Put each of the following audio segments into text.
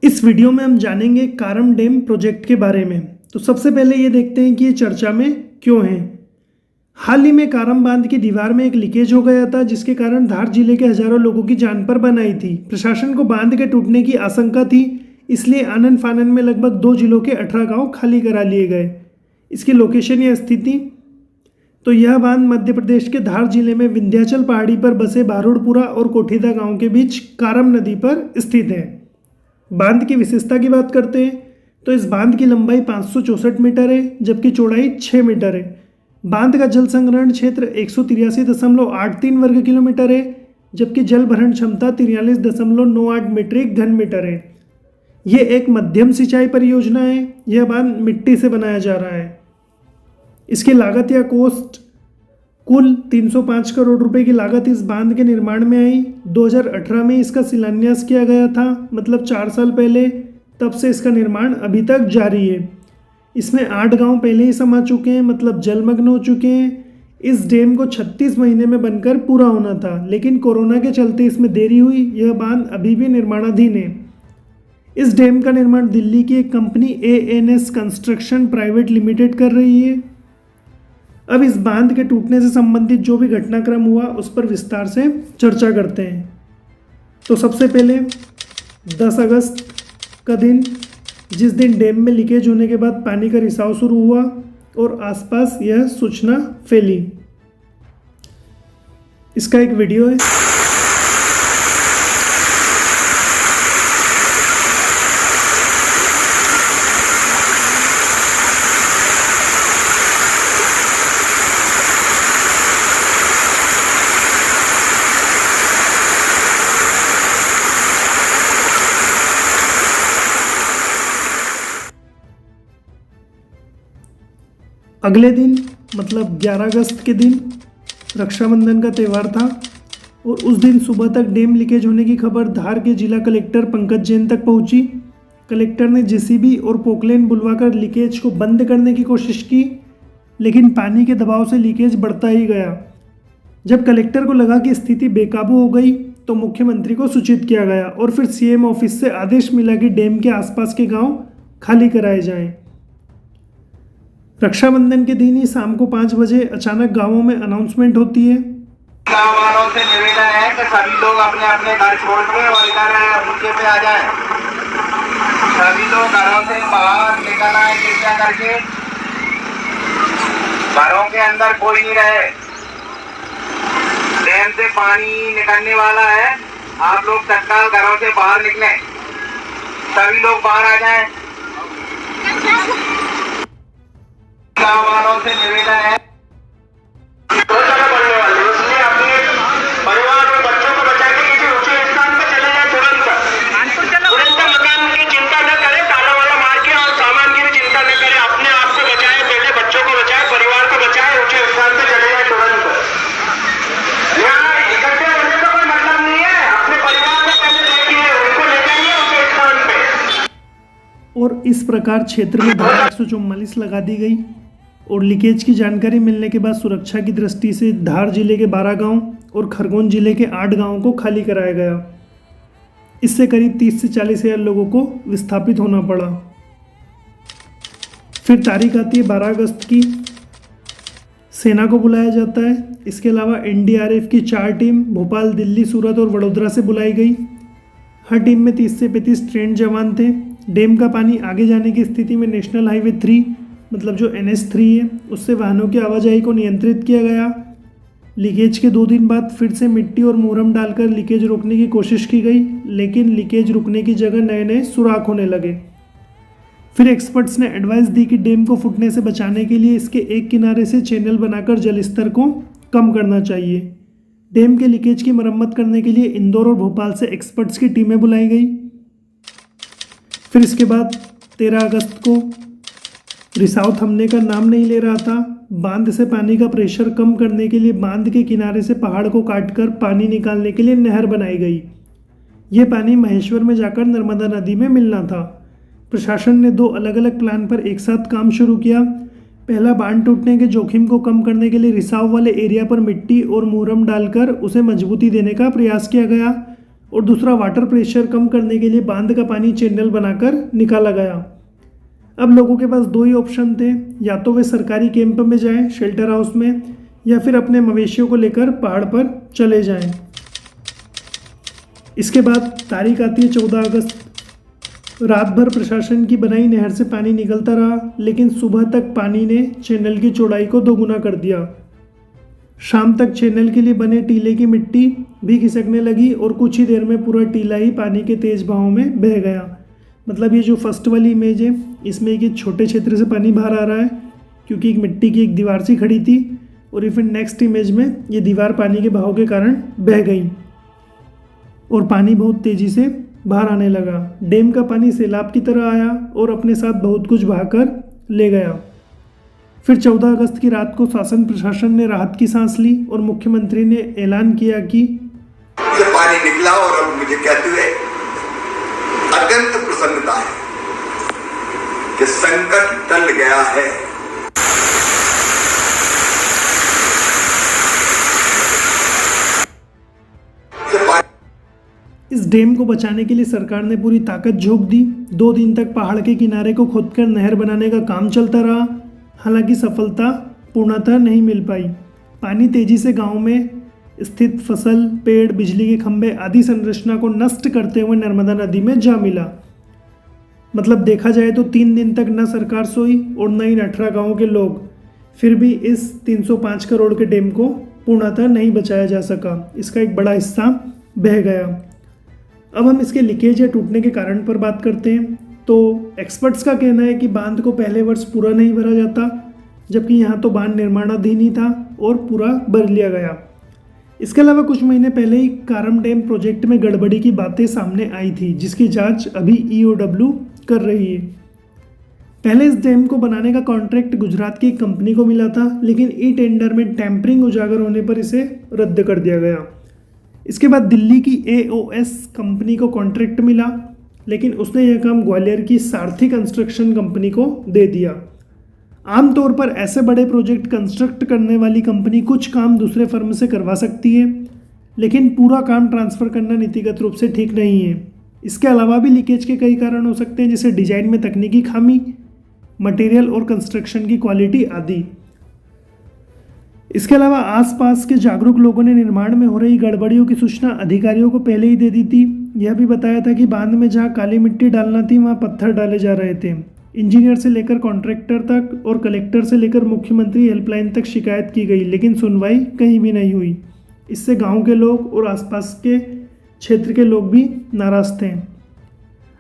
इस वीडियो में हम जानेंगे कारम डैम प्रोजेक्ट के बारे में। तो सबसे पहले ये देखते हैं कि ये चर्चा में क्यों है। हाल ही में कारम बांध की दीवार में एक लीकेज हो गया था, जिसके कारण धार जिले के हजारों लोगों की जान पर बन आई थी। प्रशासन को बांध के टूटने की आशंका थी, इसलिए आनन फानन में लगभग 2 जिलों के 18 गाँव खाली करा लिए गए। इसकी लोकेशन या स्थिति, तो यह बांध मध्य प्रदेश के धार जिले में विंध्याचल पहाड़ी पर बसे बारूडपुरा और कोठीदा गांव के बीच कारम नदी पर स्थित है। बांध की विशेषता की बात करते हैं तो इस बांध की लंबाई 564 मीटर है, जबकि चौड़ाई 6 मीटर है। बांध का जल संग्रहण क्षेत्र 183.83 वर्ग किलोमीटर है, जबकि जल भरण क्षमता 43.98 मीट्रिक घन मीटर है। यह एक मध्यम सिंचाई परियोजना है। यह बांध मिट्टी से बनाया जा रहा है। इसकी लागत या कॉस्ट कुल 305 करोड़ रुपए की लागत इस बांध के निर्माण में आई। 2018 में इसका शिलान्यास किया गया था, मतलब 4 साल पहले। तब से इसका निर्माण अभी तक जारी है। इसमें 8 गांव पहले ही समा चुके हैं, मतलब जलमग्न हो चुके हैं। इस डैम को 36 महीने में बनकर पूरा होना था, लेकिन कोरोना के चलते इसमें देरी हुई। यह बांध अभी भी निर्माणाधीन है। इस डैम का निर्माण दिल्ली की एक company ANS construction private limited कर रही है। अब इस बांध के टूटने से संबंधित जो भी घटनाक्रम हुआ उस पर विस्तार से चर्चा करते हैं। तो सबसे पहले 10 अगस्त का दिन, जिस दिन डैम में लीकेज होने के बाद पानी का रिसाव शुरू हुआ और आसपास यह सूचना फैली। इसका एक वीडियो है। अगले दिन मतलब 11 अगस्त के दिन रक्षाबंधन का त्यौहार था और उस दिन सुबह तक डैम लीकेज होने की खबर धार के जिला कलेक्टर पंकज जैन तक पहुंची। कलेक्टर ने JCB और पोकलेन बुलवाकर लीकेज को बंद करने की कोशिश की, लेकिन पानी के दबाव से लीकेज बढ़ता ही गया। जब कलेक्टर को लगा कि स्थिति बेकाबू हो गई तो मुख्यमंत्री को सूचित किया गया और फिर CM ऑफिस से आदेश मिला कि डैम के आसपास के गाँव खाली कराए जाएँ। रक्षाबंधन के दिन ही शाम को 5 बजे अचानक गांवों में अनाउंसमेंट होती है। गाँव वालों से निवेदन है कि सभी लोग अपने अपने घर छोड़ के और इधर नीचे पे आ जाएं। सभी लोग घरों से बाहर निकल आए कृपया करके। घरों के अंदर कोई नहीं रहे। डैम से पानी निकलने वाला है। आप लोग तत्काल घरों से बाहर निकलें। सभी लोग बाहर आ जाएं। गाँव वालों से निवेदन है। दो जगह बढ़ने वाली, इसलिए अपने परिवार और बच्चों को बचा के किसी ऊंचे स्थान पर चले जाए तुरंत। मकान की चिंता न करें, ताला वाला मार के, और सामान की भी चिंता न करें। अपने आप को बचाए, पहले बच्चों को बचाए, परिवार को बचाए, ऊंचे स्थान पर चले जाए तुरंत। यहाँ इकट्ठे होने का कोई मतलब नहीं है। अपने परिवार को पहले देखिए, उनको ले जाइए ऊंचे स्थान पे। और इस प्रकार क्षेत्र में धारा 144 लगा दी गई और लीकेज की जानकारी मिलने के बाद सुरक्षा की दृष्टि से धार जिले के 12 गांव और खरगोन जिले के 8 गांवों को खाली कराया गया। इससे करीब 30 से 40 हज़ार लोगों को विस्थापित होना पड़ा। फिर तारीख आती है 12 अगस्त की। सेना को बुलाया जाता है। इसके अलावा NDRF की 4 टीम भोपाल, दिल्ली, सूरत और वडोदरा से बुलाई गई। हर टीम में 30 से 35 ट्रेंड जवान थे। डैम का पानी आगे जाने की स्थिति में नेशनल हाईवे 3 मतलब जो NH3 है, उससे वाहनों की आवाजाही को नियंत्रित किया गया। लीकेज के 2 दिन बाद फिर से मिट्टी और मुरम डालकर लीकेज रोकने की कोशिश की गई, लेकिन लीकेज रुकने की जगह नए नए सुराख होने लगे। फिर एक्सपर्ट्स ने एडवाइस दी कि डैम को फूटने से बचाने के लिए इसके एक किनारे से चैनल बनाकर जल स्तर को कम करना चाहिए। डैम के लीकेज की मरम्मत करने के लिए इंदौर और भोपाल से एक्सपर्ट्स की टीमें बुलाई गई। फिर इसके बाद 13 अगस्त को रिसाव थमने का नाम नहीं ले रहा था। बांध से पानी का प्रेशर कम करने के लिए बांध के किनारे से पहाड़ को काटकर पानी निकालने के लिए नहर बनाई गई। ये पानी महेश्वर में जाकर नर्मदा नदी में मिलना था। प्रशासन ने 2 अलग अलग प्लान पर एक साथ काम शुरू किया। पहला, बांध टूटने के जोखिम को कम करने के लिए रिसाव वाले एरिया पर मिट्टी और मुरम डालकर उसे मजबूती देने का प्रयास किया गया। और दूसरा वाटर प्रेशर कम करने के लिए बांध का पानी चैनल बनाकर निकाला गया। अब लोगों के पास दो ही ऑप्शन थे, या तो वे सरकारी कैंप में जाएं, शेल्टर हाउस में, या फिर अपने मवेशियों को लेकर पहाड़ पर चले जाएं। इसके बाद तारीख आती है 14 अगस्त। रात भर प्रशासन की बनाई नहर से पानी निकलता रहा, लेकिन सुबह तक पानी ने चैनल की चौड़ाई को दोगुना कर दिया। शाम तक चैनल के लिए बने टीले की मिट्टी भी खिसकने लगी और कुछ ही देर में पूरा टीला ही पानी के तेज बहाव में बह गया। मतलब ये जो फर्स्ट वाली इमेज है, इसमें एक छोटे क्षेत्र से पानी बाहर आ रहा है क्योंकि एक मिट्टी की एक दीवार सी खड़ी थी, और फिर नेक्स्ट इमेज में ये दीवार पानी के बहाव के कारण बह गई और पानी बहुत तेज़ी से बाहर आने लगा। डैम का पानी सैलाब की तरह आया और अपने साथ बहुत कुछ बहाकर ले गया। फिर 14 अगस्त की रात को शासन प्रशासन ने राहत की सांस ली और मुख्यमंत्री ने ऐलान किया कि पानी निकला और अब मुझे कहते हुए अत्यंत प्रसन्नता है कि संकट टल गया है। इस डैम को बचाने के लिए सरकार ने पूरी ताकत झोंक दी। 2 दिन तक पहाड़ के किनारे को खोदकर नहर बनाने का काम चलता रहा, हालांकि सफलता पूर्णतः नहीं मिल पाई। पानी तेजी से गांव में स्थित फसल, पेड़, बिजली के खंभे आदि संरचना को नष्ट करते हुए नर्मदा नदी में जा मिला। मतलब देखा जाए तो 3 दिन तक न सरकार सोई और न इन 18 गाँव के लोग। फिर भी इस 305 करोड़ के डैम को पूर्णतः नहीं बचाया जा सका। इसका एक बड़ा हिस्सा बह गया। अब हम इसके लीकेज या टूटने के कारण पर बात करते हैं। तो एक्सपर्ट्स का कहना है कि बांध को पहले वर्ष पूरा नहीं भरा जाता, जबकि यहाँ तो बांध निर्माणाधीन ही था और पूरा भर लिया गया। इसके अलावा कुछ महीने पहले ही कारम डैम प्रोजेक्ट में गड़बड़ी की बातें सामने आई थी, जिसकी जांच अभी EOW कर रही है। पहले इस डैम को बनाने का कॉन्ट्रैक्ट गुजरात की एक कंपनी को मिला था, लेकिन टेंडर में टैंपरिंग उजागर होने पर इसे रद्द कर दिया गया। इसके बाद दिल्ली की AOS कंपनी को कॉन्ट्रैक्ट मिला, लेकिन उसने यह काम ग्वालियर की सारथी कंस्ट्रक्शन कंपनी को दे दिया। आमतौर पर ऐसे बड़े प्रोजेक्ट कंस्ट्रक्ट करने वाली कंपनी कुछ काम दूसरे फर्म से करवा सकती है, लेकिन पूरा काम ट्रांसफ़र करना नीतिगत रूप से ठीक नहीं है। इसके अलावा भी लीकेज के कई कारण हो सकते हैं, जैसे डिजाइन में तकनीकी खामी, मटेरियल और कंस्ट्रक्शन की क्वालिटी आदि। इसके अलावा आसपास के जागरूक लोगों ने निर्माण में हो रही गड़बड़ियों की सूचना अधिकारियों को पहले ही दे दी थी। यह भी बताया था कि बांध में जहां काली मिट्टी डालना थी वहां पत्थर डाले जा रहे थे। इंजीनियर से लेकर कॉन्ट्रैक्टर तक और कलेक्टर से लेकर मुख्यमंत्री हेल्पलाइन तक शिकायत की गई, लेकिन सुनवाई कहीं भी नहीं हुई। इससे गांव के लोग और आसपास के क्षेत्र के लोग भी नाराज थे।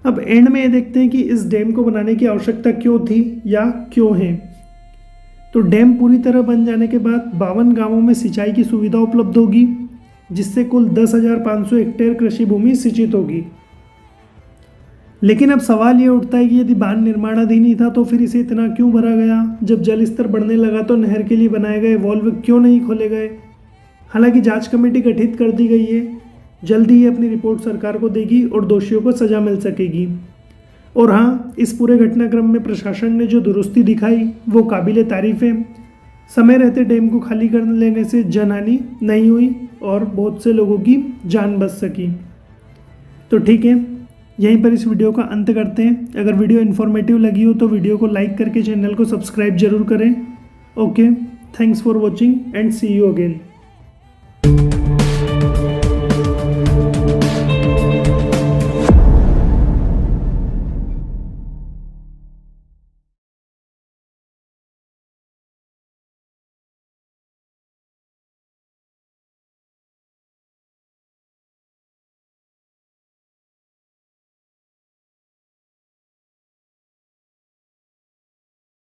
अब एंड में ये देखते हैं कि इस डैम को बनाने की आवश्यकता क्यों थी या क्यों है। तो डैम पूरी तरह बन जाने के बाद 52 गांवों में सिंचाई की सुविधा उपलब्ध होगी, जिससे कुल 10,500 हेक्टेयर कृषि भूमि सिंचित होगी। लेकिन अब सवाल ये उठता है कि यदि बांध निर्माणाधीन ही था तो फिर इसे इतना क्यों भरा गया? जब जल स्तर बढ़ने लगा तो नहर के लिए बनाए गए वॉल्व क्यों नहीं खोले गए? हालांकि जांच कमेटी गठित कर दी गई है, जल्दी ही अपनी रिपोर्ट सरकार को देगी और दोषियों को सजा मिल सकेगी। और हाँ, इस पूरे घटनाक्रम में प्रशासन ने जो दुरुस्ती दिखाई वो काबिले तारीफ है। समय रहते डैम को खाली कर लेने से जनहानि नहीं हुई और बहुत से लोगों की जान बच सकी। तो ठीक है, यहीं पर इस वीडियो का अंत करते हैं। अगर वीडियो इन्फॉर्मेटिव लगी हो तो वीडियो को लाइक करके चैनल को सब्सक्राइब जरूर करें। Okay, thanks for watching and see you again.